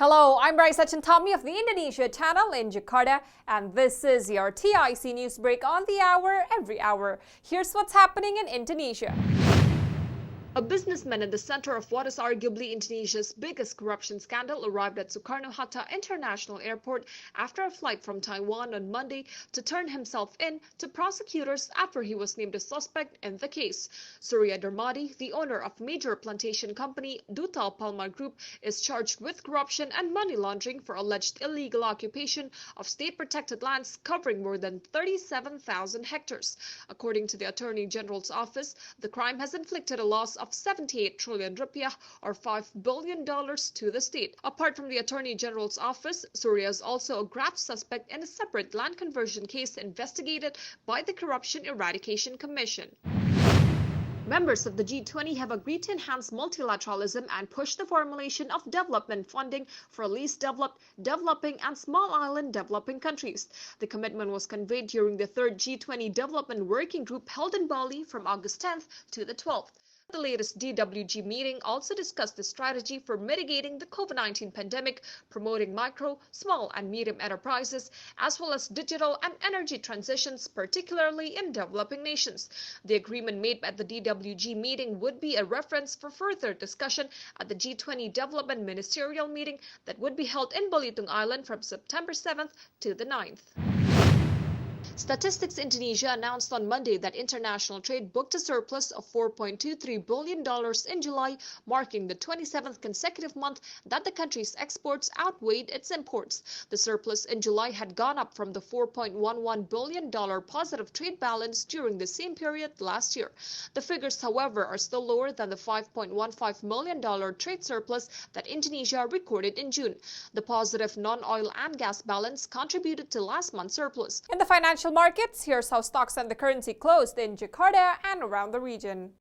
Hello, I'm Raisa Chantami of the Indonesia channel in Jakarta, and this is your TIC News Break on the hour, every hour. Here's what's happening in Indonesia. A businessman at the center of what is arguably Indonesia's biggest corruption scandal arrived at Soekarno-Hatta International Airport after a flight from Taiwan on Monday to turn himself in to prosecutors after he was named a suspect in the case. Surya Darmadi, the owner of major plantation company Dutal Palmar Group, is charged with corruption and money laundering for alleged illegal occupation of state-protected lands covering more than 37,000 hectares. According to the Attorney General's office, the crime has inflicted a loss of 78 trillion rupiah or $5 billion to the state. Apart from the Attorney General's office, Surya is also a graft suspect in a separate land conversion case investigated by the Corruption Eradication Commission. Members of the G20 have agreed to enhance multilateralism and push the formulation of development funding for least developed, developing and small island developing countries. The commitment was conveyed during the third G20 Development Working Group held in Bali from August 10th to the 12th. The latest DWG meeting also discussed the strategy for mitigating the COVID-19 pandemic, promoting micro, small and medium enterprises, as well as digital and energy transitions, particularly in developing nations. The agreement made at the DWG meeting would be a reference for further discussion at the G20 Development Ministerial meeting that would be held in Belitung Island from September 7th to the 9th. Statistics Indonesia announced on Monday that international trade booked a surplus of $4.23 billion in July, marking the 27th consecutive month that the country's exports outweighed its imports. The surplus in July had gone up from the $4.11 billion positive trade balance during the same period last year. The figures, however, are still lower than the $5.15 million trade surplus that Indonesia recorded in June. The positive non-oil and gas balance contributed to last month's surplus. In the financial markets, here's how stocks and the currency closed in Jakarta and around the region.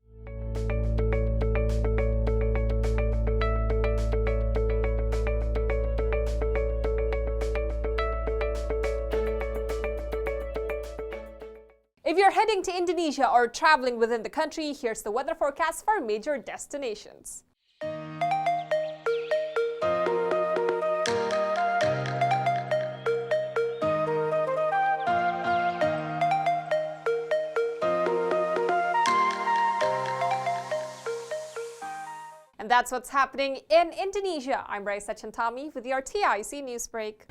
If you're heading to Indonesia or traveling within the country, here's the weather forecast for major destinations. And that's what's happening in Indonesia. I'm Raisa Chantami with your TIC News Break.